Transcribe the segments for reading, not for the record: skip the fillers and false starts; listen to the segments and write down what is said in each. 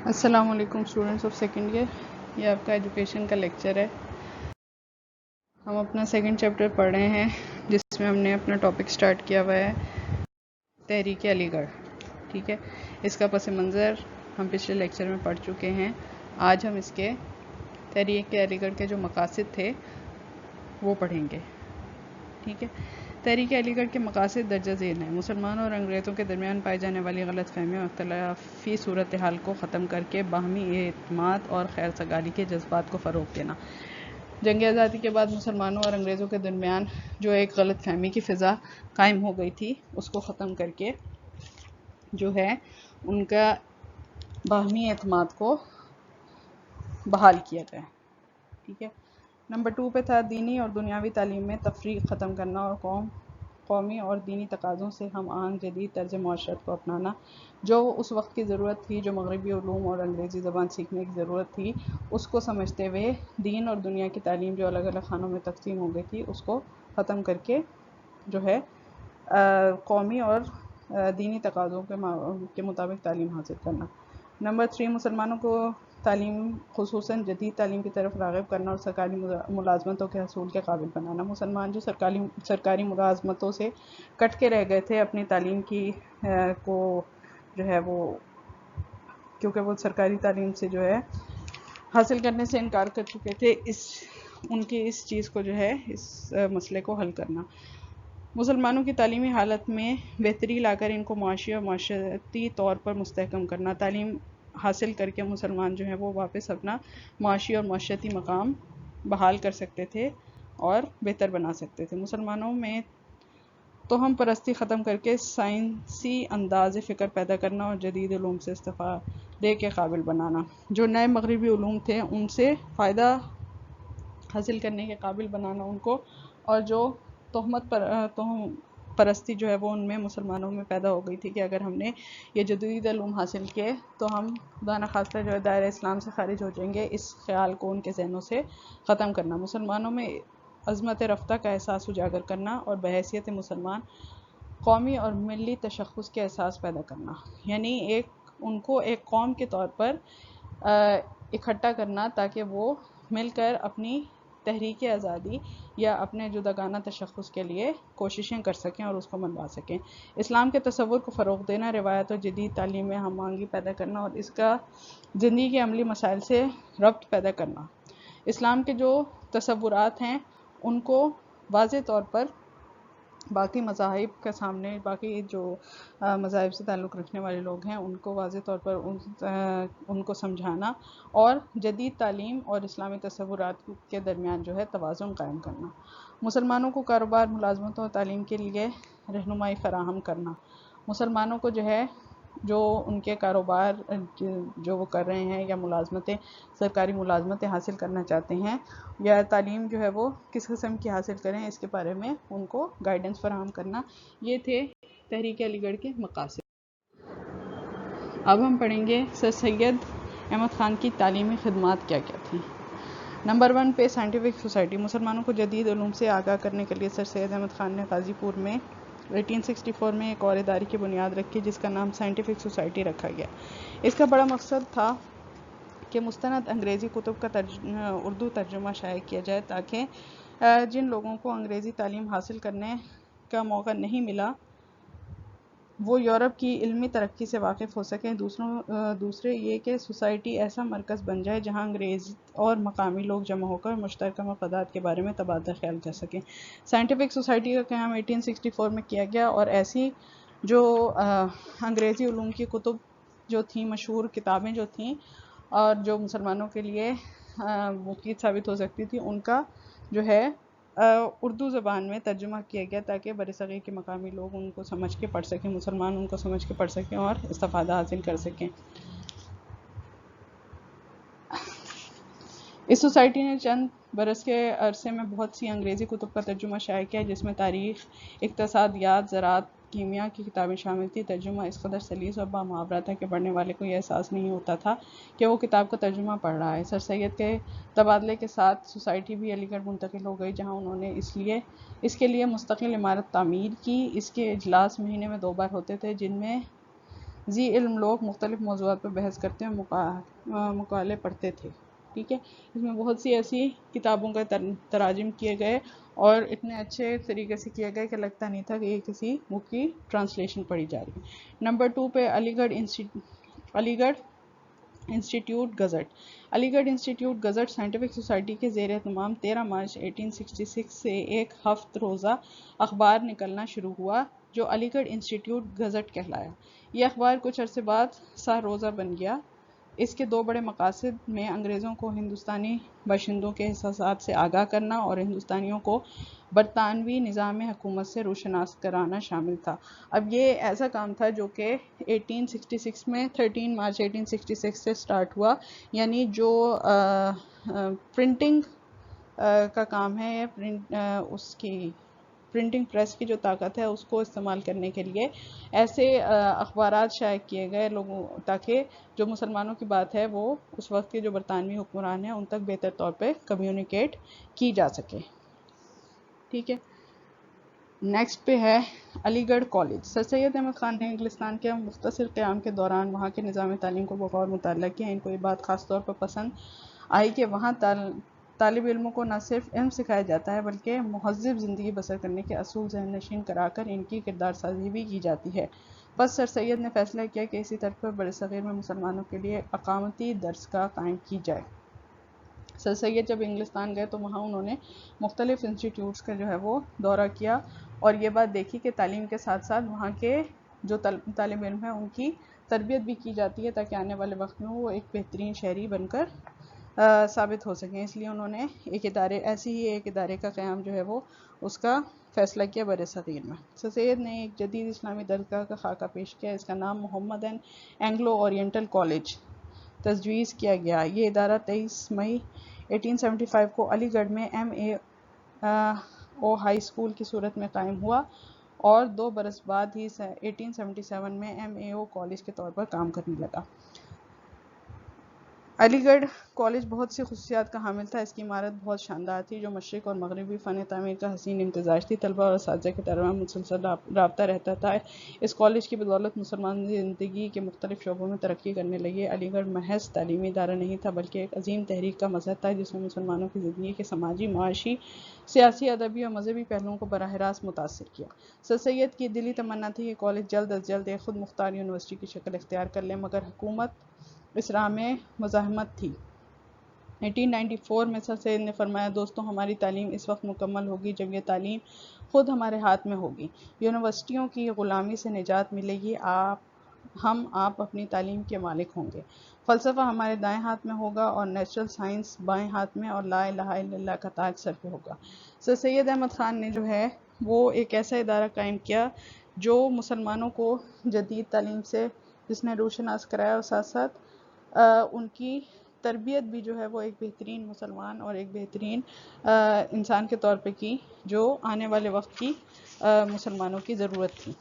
السلام علیکم students of second year, یہ آپ کا ایجوکیشن کا لیکچر ہے۔ ہم اپنا سیکنڈ چیپٹر پڑھ رہے ہیں جس میں ہم نے اپنا ٹاپک سٹارٹ کیا ہوا ہے تحریک علی گڑھ، ٹھیک ہے۔ اس کا پس منظر ہم پچھلے لیکچر میں پڑھ چکے ہیں۔ آج ہم اس کے تحریک علی گڑھ کے جو مقاصد تھے وہ پڑھیں گے، ٹھیک ہے۔ تحریک علی گڑھ کے مقاصد درجہ ذیل ہیں: مسلمانوں اور انگریزوں کے درمیان پائی جانے والی غلط فہمیوں اور اختلافی صورتحال کو ختم کر کے باہمی اعتماد اور خیر سگالی کے جذبات کو فروغ دینا۔ جنگ آزادی کے بعد مسلمانوں اور انگریزوں کے درمیان جو ایک غلط فہمی کی فضا قائم ہو گئی تھی اس کو ختم کر کے جو ہے ان کا باہمی اعتماد کو بحال کیا جائے، ٹھیک ہے۔ نمبر 2 پہ تھا دینی اور دنیاوی تعلیم میں تفریق ختم کرنا اور قومی اور دینی تقاضوں سے ہم آہنگ جدید طرز معاشرت کو اپنانا۔ جو اس وقت کی ضرورت تھی، جو مغربی علوم اور انگریزی زبان سیکھنے کی ضرورت تھی، اس کو سمجھتے ہوئے دین اور دنیا کی تعلیم جو الگ الگ خانوں میں تقسیم ہو گئی تھی اس کو ختم کر کے جو ہے قومی اور دینی تقاضوں کے مطابق تعلیم حاصل کرنا۔ نمبر 3 مسلمانوں کو تعلیم خصوصاً جدید تعلیم کی طرف راغب کرنا اور سرکاری ملازمتوں کے حصول کے قابل بنانا۔ مسلمان جو سرکاری ملازمتوں سے کٹ کے رہ گئے تھے اپنی تعلیم کی کو جو ہے وہ کیونکہ وہ سرکاری تعلیم سے جو ہے حاصل کرنے سے انکار کر چکے تھے، ان کی اس چیز کو جو ہے اس مسئلے کو حل کرنا۔ مسلمانوں کی تعلیمی حالت میں بہتری لا کر ان کو معاشی اور معاشرتی طور پر مستحکم کرنا۔ تعلیم حاصل کر کے مسلمان جو ہے وہ واپس اپنا معاشی اور معاشرتی مقام بحال کر سکتے تھے اور بہتر بنا سکتے تھے۔ مسلمانوں میں توہم پرستی ختم کر کے سائنسی انداز فکر پیدا کرنا اور جدید علوم سے استفادے کے قابل بنانا۔ جو نئے مغربی علوم تھے ان سے فائدہ حاصل کرنے کے قابل بنانا ان کو، اور جو توہم پرستی جو ہے وہ ان میں مسلمانوں میں پیدا ہو گئی تھی کہ اگر ہم نے یہ جدید علوم حاصل کیے تو ہم خدا نخواستہ جو ہے دائرہ اسلام سے خارج ہو جائیں گے، اس خیال کو ان کے ذہنوں سے ختم کرنا۔ مسلمانوں میں عظمت رفتہ کا احساس اجاگر کرنا اور بحیثیت مسلمان قومی اور ملی تشخص کے احساس پیدا کرنا، یعنی ان کو ایک قوم کے طور پر اکٹھا کرنا تاکہ وہ مل کر اپنی تحریک آزادی یا اپنے جداگانہ تشخص کے لیے کوششیں کر سکیں اور اس کو منوا سکیں۔ اسلام کے تصور کو فروغ دینا، روایت اور جدید تعلیم میں ہم آہنگی پیدا کرنا اور اس کا زندگی کے عملی مسائل سے ربط پیدا کرنا۔ اسلام کے جو تصورات ہیں ان کو واضح طور پر باقی مذاہب کے سامنے، باقی جو مذاہب سے تعلق رکھنے والے لوگ ہیں ان کو واضح طور پر ان کو سمجھانا اور جدید تعلیم اور اسلامی تصورات کے درمیان جو ہے توازن قائم کرنا۔ مسلمانوں کو کاروبار، ملازمتوں اور تعلیم کے لیے رہنمائی فراہم کرنا۔ مسلمانوں کو جو ہے جو ان کے کاروبار جو وہ کر رہے ہیں یا ملازمتیں، سرکاری ملازمتیں حاصل کرنا چاہتے ہیں یا تعلیم جو ہے وہ کس قسم کی حاصل کریں اس کے بارے میں ان کو گائیڈنس فراہم کرنا۔ یہ تھے تحریک علی گڑھ کے مقاصد۔ اب ہم پڑھیں گے سر سید احمد خان کی تعلیمی خدمات کیا کیا تھیں۔ نمبر 1 پہ سائنٹیفک سوسائٹی۔ مسلمانوں کو جدید علوم سے آگاہ کرنے کے لیے سر سید احمد خان نے غازی پور میں 1864 میں ایک اور ادارے کی بنیاد رکھی جس کا نام سائنٹیفک سوسائٹی رکھا گیا۔ اس کا بڑا مقصد تھا کہ مستند انگریزی کتب کا اردو ترجمہ شائع کیا جائے تاکہ جن لوگوں کو انگریزی تعلیم حاصل کرنے کا موقع نہیں ملا وہ یورپ کی علمی ترقی سے واقف ہو سکیں۔ دوسرے یہ کہ سوسائٹی ایسا مرکز بن جائے جہاں انگریز اور مقامی لوگ جمع ہو کر مشترکہ مفادات کے بارے میں تبادلہ خیال کر سکیں۔ سائنٹیفک سوسائٹی کا قیام 1864 میں کیا گیا اور ایسی جو انگریزی علوم کی کتب جو تھیں، مشہور کتابیں جو تھیں اور جو مسلمانوں کے لیے مفید ثابت ہو سکتی تھی ان کا جو ہے اردو زبان میں ترجمہ کیا گیا تاکہ برصغیر کے مقامی لوگ ان کو سمجھ کے پڑھ سکیں، مسلمان ان کو سمجھ کے پڑھ سکیں اور استفادہ حاصل کر سکیں۔ اس سوسائٹی نے چند برس کے عرصے میں بہت سی انگریزی کتب کا ترجمہ شائع کیا جس میں تاریخ، اقتصادیات، زراعت، کیمیا کی کتابیں شامل تھیں۔ ترجمہ اس قدر سلیس اور بامحاورہ تھا کہ پڑھنے والے کو یہ احساس نہیں ہوتا تھا کہ وہ کتاب کا ترجمہ پڑھ رہا ہے۔ سر سید کے تبادلے کے ساتھ سوسائٹی بھی علی گڑھ منتقل ہو گئی جہاں انہوں نے اس کے لیے مستقل عمارت تعمیر کی۔ اس کے اجلاس مہینے میں 2 بار ہوتے تھے جن میں ذی علم لوگ مختلف موضوعات پر بحث کرتے ہیں، مقالے پڑھتے تھے. ٹھیک ہے، اس میں بہت سی ایسی کتابوں کا تراجم کیے گئے اور اتنے اچھے طریقے سے کیا گیا کہ لگتا نہیں تھا کہ یہ کسی بک کی ٹرانسلیشن پڑھی جا رہی. نمبر 2 پہ علی گڑھ انسٹیٹیوٹ گزٹ. علی گڑھ انسٹیٹیوٹ گزٹ سائنٹیفک سوسائٹی کے زیر اہتمام 13 مارچ 1866 سے ایک ہفت روزہ اخبار نکلنا شروع ہوا جو علی گڑھ انسٹیٹیوٹ گزٹ کہلایا. یہ اخبار کچھ عرصے بعد سہ روزہ بن گیا. اس کے دو بڑے مقاصد میں انگریزوں کو ہندوستانی باشندوں کے احساسات سے آگاہ کرنا اور ہندوستانیوں کو برطانوی نظام حکومت سے روشناس کرانا شامل تھا. اب یہ ایسا کام تھا جو کہ 1866 میں 13 مارچ 1866 سے سٹارٹ ہوا. یعنی جو پرنٹنگ کا کام ہے، اس کی پرنٹنگ پریس کی جو طاقت ہے اس کو استعمال کرنے کے لیے ایسے اخبارات شائع کیے گئے لوگوں، تاکہ جو مسلمانوں کی بات ہے وہ اس وقت کے جو برطانوی حکمران ہیں ان تک بہتر طور پہ کمیونیکیٹ کی جا سکے. ٹھیک ہے، نیکسٹ پہ ہے علی گڑھ کالج. سر سید احمد خان نے انگلستان کے مختصر قیام کے دوران وہاں کے نظام تعلیم کو بغور مطالعہ کیا. ان کو یہ بات خاص طور پر پسند آئی کہ وہاں طالب علموں کو نہ صرف علم سکھایا جاتا ہے بلکہ مہذب زندگی بسر کرنے کے اصول ذہن نشین کرا کر ان کی کردار سازی بھی کی جاتی ہے. بس سر سید نے فیصلہ کیا کہ اسی طرح پر برصغیر میں مسلمانوں کے لیے اقامتی درسگاہ قائم کی جائے. سر سید جب انگلستان گئے تو وہاں انہوں نے مختلف انسٹیٹیوٹس کا جو ہے وہ دورہ کیا اور یہ بات دیکھی کہ تعلیم کے ساتھ ساتھ وہاں کے جو طالب علم ہیں ان کی تربیت بھی کی جاتی ہے تاکہ آنے والے وقت میں وہ ایک بہترین شہری بن کر ثابت ہو سکیں. اس لیے انہوں نے ایک ادارے کا قیام جو ہے وہ اس کا فیصلہ کیا برصغیر میں. سر سید نے ایک جدید اسلامی درسگاہ کا خاکہ پیش کیا. اس کا نام محمدن اینگلو اورینٹل کالج تجویز کیا گیا. یہ ادارہ 23 مئی 1875 کو علی گڑھ میں ایم اے او ہائی اسکول کی صورت میں قائم ہوا اور 2 برس بعد ہی 1877 میں ایم اے او کالج کے طور پر کام کرنے لگا. علی گڑھ کالج بہت سی خصوصیات کا حامل تھا. اس کی عمارت بہت شاندار تھی جو مشرق اور مغربی فن تعمیر کا حسین امتزاج تھی. طلبہ اور اساتذہ کے درمیان مسلسل رابطہ رہتا تھا. اس کالج کی بدولت مسلمان زندگی کے مختلف شعبوں میں ترقی کرنے لگے. علی گڑھ محض تعلیمی ادارہ نہیں تھا بلکہ ایک عظیم تحریک کا مظہر تھا جس نے مسلمانوں کی زندگی کے سماجی، معاشی، سیاسی، ادبی اور مذہبی پہلوؤں کو براہ راست متاثر کیا. سر سید کی دلی تمنا تھی کہ کالج جلد از جلد ایک خود مختار یونیورسٹی کی شکل اختیار کر لے، مگر حکومت اس راہ میں مزاحمت تھی. 1894 میں سر سید نے فرمایا، دوستو ہماری تعلیم اس وقت مکمل ہوگی جب یہ تعلیم خود ہمارے ہاتھ میں ہوگی. یونیورسٹیوں کی غلامی سے نجات ملے گی. آپ اپنی تعلیم کے مالک ہوں گے. فلسفہ ہمارے دائیں ہاتھ میں ہوگا اور نیچرل سائنس بائیں ہاتھ میں، اور لا الہ الا اللہ کا تاج سر پہ ہوگا. سر سید احمد خان نے جو ہے وہ ایک ایسا ادارہ قائم کیا جو مسلمانوں کو جدید تعلیم سے جس نے روشناس کرایا اور ساتھ ساتھ ان کی تربیت بھی جو ہے وہ ایک بہترین مسلمان اور ایک بہترین انسان کے طور پہ کی جو آنے والے وقت کی مسلمانوں کی ضرورت تھی.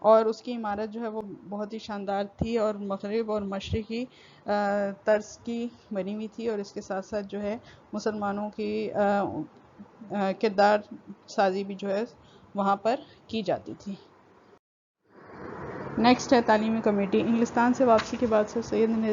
اور اس کی عمارت جو ہے وہ بہت ہی شاندار تھی اور مغرب اور مشرقی طرز کی بنی ہوئی تھی اور اس کے ساتھ ساتھ جو ہے مسلمانوں کی کردار سازی بھی جو ہے وہاں پر کی جاتی تھی. نیکسٹ ہے تعلیمی کمیٹی. انگلستان سے واپسی کے بعد سر سید نے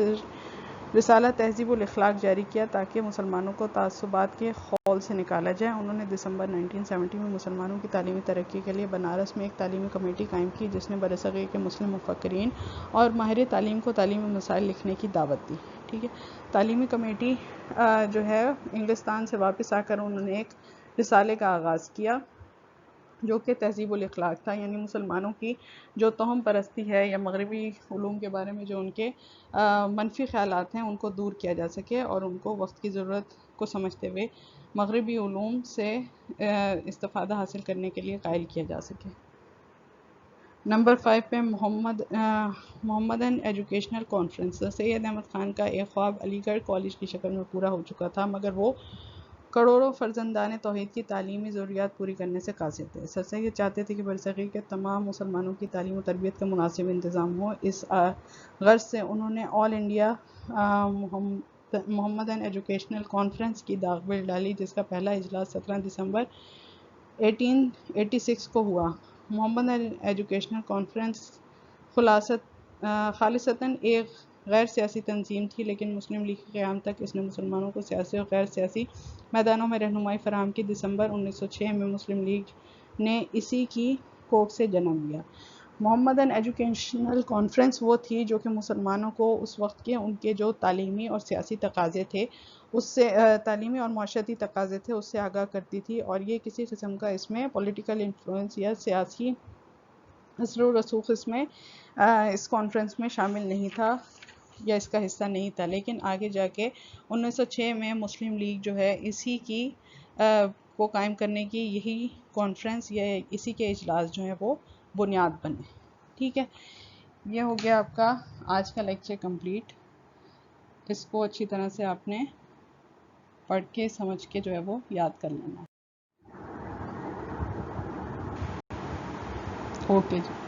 رسالہ تہذیب الاخلاق جاری کیا تاکہ مسلمانوں کو تعصبات کے خول سے نکالا جائے. انہوں نے دسمبر 1970 میں مسلمانوں کی تعلیمی ترقی کے لیے بنارس میں ایک تعلیمی کمیٹی قائم کی جس نے برصغیر کے مسلم مفکرین اور ماہر تعلیم کو تعلیمی مسائل لکھنے کی دعوت دی. ٹھیک ہے، تعلیمی کمیٹی جو ہے انگلستان سے واپس آ کر انہوں نے ایک رسالے کا آغاز کیا جو کہ تہذیب الاخلاق تھا. یعنی مسلمانوں کی جو توہم پرستی ہے یا مغربی علوم کے بارے میں جو ان کے منفی خیالات ہیں ان کو دور کیا جا سکے اور ان کو وقت کی ضرورت کو سمجھتے ہوئے مغربی علوم سے استفادہ حاصل کرنے کے لیے قائل کیا جا سکے. نمبر 5 پہ محمدن ایجوکیشنل کانفرنس. سید احمد خان کا ایک خواب علی گڑھ کالج کی شکل میں پورا ہو چکا تھا مگر وہ کروڑوں فرزندان توحید کی تعلیمی ضروریات پوری کرنے سے قاصر تھے. سر سید چاہتے تھے کہ برصغیر کے تمام مسلمانوں کی تعلیم و تربیت کا مناسب انتظام ہو. اس غرض سے انہوں نے آل انڈیا محمدن ایجوکیشنل کانفرنس کی داغ بل ڈالی جس کا پہلا اجلاس 17 دسمبر 1886 کو ہوا. محمدن ایجوکیشنل کانفرنس خلاصت خالصتاً ایک غیر سیاسی تنظیم تھی، لیکن مسلم لیگ کے قیام تک اس نے مسلمانوں کو سیاسی اور غیر سیاسی میدانوں میں رہنمائی فراہم کی۔ دسمبر 1906 میں مسلم لیگ نے اسی کی کوکھ سے جنم لیا۔ محمدن ایجوکیشنل کانفرنس وہ تھی جو کہ مسلمانوں کو اس وقت کے ان کے جو تعلیمی اور سیاسی تقاضے تھے، اس سے تعلیمی اور معاشرتی تقاضے تھے، اس سے آگاہ کرتی تھی، اور یہ کسی قسم کا اس میں پولیٹیکل انفلوئنس یا سیاسی اثر و رسوخ اس کانفرنس میں شامل نہیں تھا یا اس کا حصہ نہیں تھا۔ لیکن آگے جا کے 1906 میں مسلم لیگ جو ہے اسی کی کو قائم کرنے کی یہی کانفرنس یا اسی کے اجلاس جو ہیں وہ بنیاد بنے۔ ٹھیک ہے، یہ ہو گیا آپ کا آج کا لیکچر کمپلیٹ۔ اس کو اچھی طرح سے آپ نے پڑھ کے سمجھ کے جو ہے وہ یاد کر لینا۔ اوکے جی۔